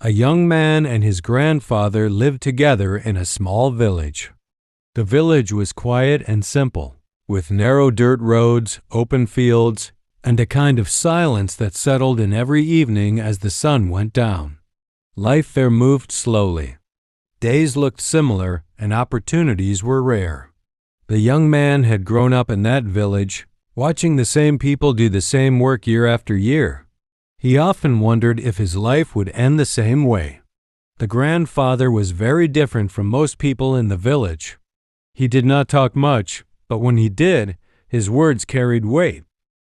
A young man and his grandfather lived together in a small village. The village was quiet and simple, with narrow dirt roads, open fields, and a kind of silence that settled in every evening as the sun went down. Life there moved slowly. Days looked similar, and opportunities were rare. The young man had grown up in that village, watching the same people do the same work year after year. He often wondered if his life would end the same way. The grandfather was very different from most people in the village. He did not talk much, but when he did, his words carried weight.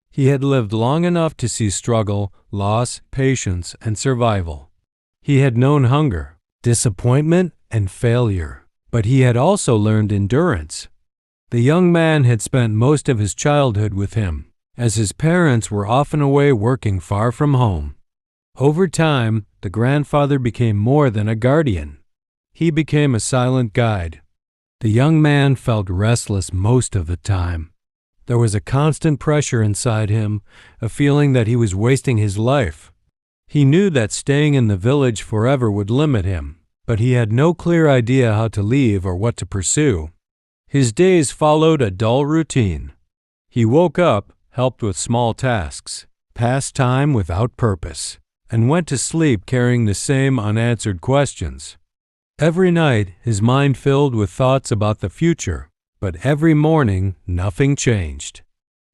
He had lived long enough to see struggle, loss, patience, and survival. He had known hunger, disappointment, and failure, but he had also learned endurance. The young man had spent most of his childhood with him, as his parents were often away working far from home. Over time, the grandfather became more than a guardian. He became a silent guide. The young man felt restless most of the time. There was a constant pressure inside him, a feeling that he was wasting his life. He knew that staying in the village forever would limit him, but he had no clear idea how to leave or what to pursue. His days followed a dull routine. He woke up, helped with small tasks, passed time without purpose, and went to sleep carrying the same unanswered questions. Every night, his mind filled with thoughts about the future, but every morning, nothing changed.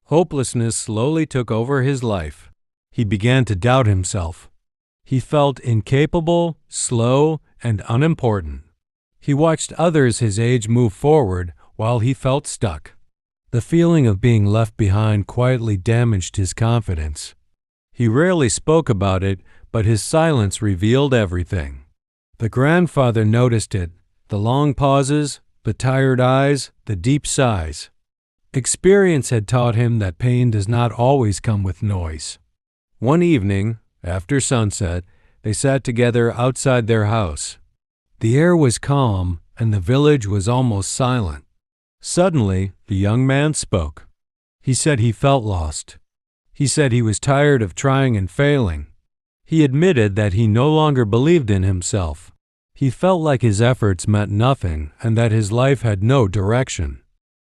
Hopelessness slowly took over his life. He began to doubt himself. He felt incapable, slow, and unimportant. He watched others his age move forward while he felt stuck. The feeling of being left behind quietly damaged his confidence. He rarely spoke about it, but his silence revealed everything. The grandfather noticed it, the long pauses, the tired eyes, the deep sighs. Experience had taught him that pain does not always come with noise. One evening, after sunset, they sat together outside their house. The air was calm, and the village was almost silent. Suddenly, the young man spoke. He said he felt lost. He said he was tired of trying and failing. He admitted that he no longer believed in himself. He felt like his efforts meant nothing and that his life had no direction.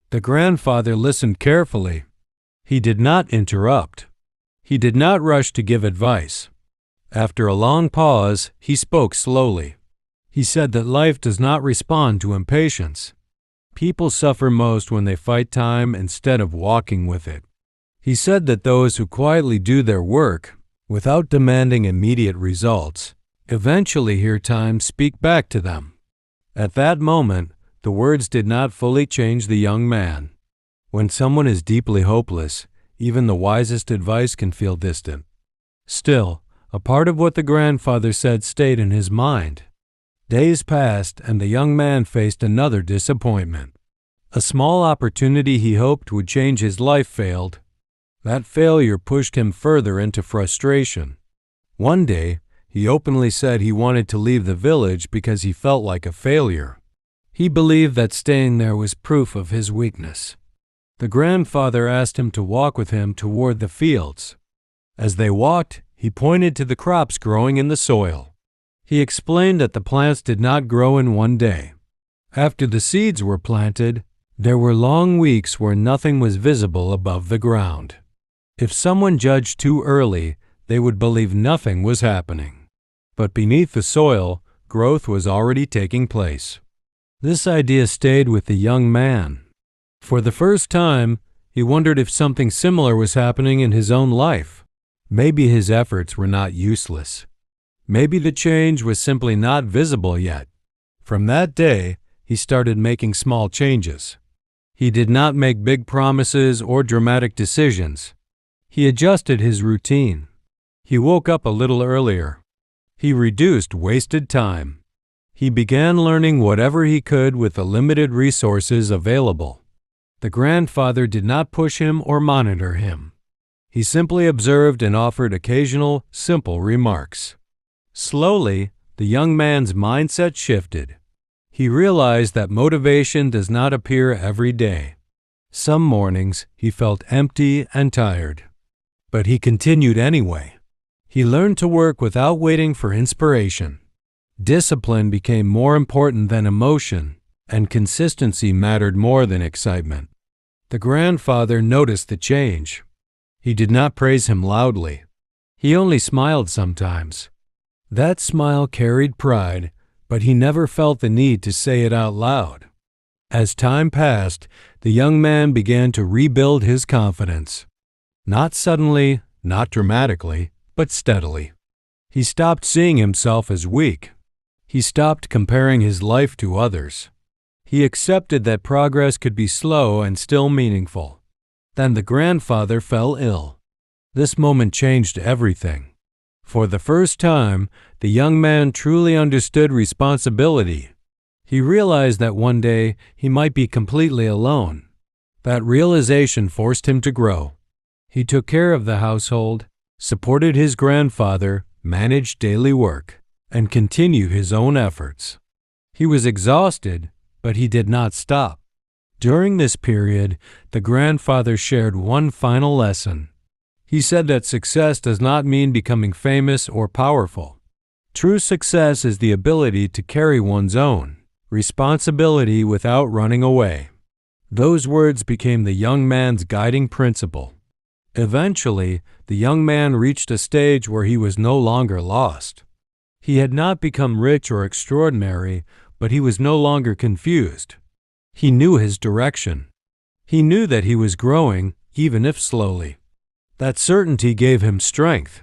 The grandfather listened carefully. He did not interrupt. He did not rush to give advice. After a long pause, he spoke slowly. He said that life does not respond to impatience. People suffer most when they fight time instead of walking with it. He said that those who quietly do their work, without demanding immediate results, eventually hear time speak back to them. At that moment, the words did not fully change the young man. When someone is deeply hopeless, even the wisest advice can feel distant. Still, a part of what the grandfather said stayed in his mind. Days passed, and the young man faced another disappointment. A small opportunity he hoped would change his life failed. That failure pushed him further into frustration. One day, he openly said he wanted to leave the village because he felt like a failure. He believed that staying there was proof of his weakness. The grandfather asked him to walk with him toward the fields. As they walked, he pointed to the crops growing in the soil. He explained that the plants did not grow in one day. After the seeds were planted, there were long weeks where nothing was visible above the ground. If someone judged too early, they would believe nothing was happening. But beneath the soil, growth was already taking place. This idea stayed with the young man. For the first time, he wondered if something similar was happening in his own life. Maybe his efforts were not useless. Maybe the change was simply not visible yet. From that day, he started making small changes. He did not make big promises or dramatic decisions. He adjusted his routine. He woke up a little earlier. He reduced wasted time. He began learning whatever he could with the limited resources available. The grandfather did not push him or monitor him. He simply observed and offered occasional, simple remarks. Slowly, the young man's mindset shifted. He realized that motivation does not appear every day. Some mornings, he felt empty and tired. But he continued anyway. He learned to work without waiting for inspiration. Discipline became more important than emotion, and consistency mattered more than excitement. The grandfather noticed the change. He did not praise him loudly. He only smiled sometimes. That smile carried pride, but he never felt the need to say it out loud. As time passed, the young man began to rebuild his confidence. Not suddenly, not dramatically, but steadily. He stopped seeing himself as weak. He stopped comparing his life to others. He accepted that progress could be slow and still meaningful. Then the grandfather fell ill. This moment changed everything. For the first time, the young man truly understood responsibility. He realized that one day he might be completely alone. That realization forced him to grow. He took care of the household, supported his grandfather, managed daily work, and continued his own efforts. He was exhausted, but he did not stop. During this period, the grandfather shared one final lesson. He said that success does not mean becoming famous or powerful. True success is the ability to carry one's own responsibility without running away. Those words became the young man's guiding principle. Eventually, the young man reached a stage where he was no longer lost. He had not become rich or extraordinary, but he was no longer confused. He knew his direction. He knew that he was growing, even if slowly. That certainty gave him strength.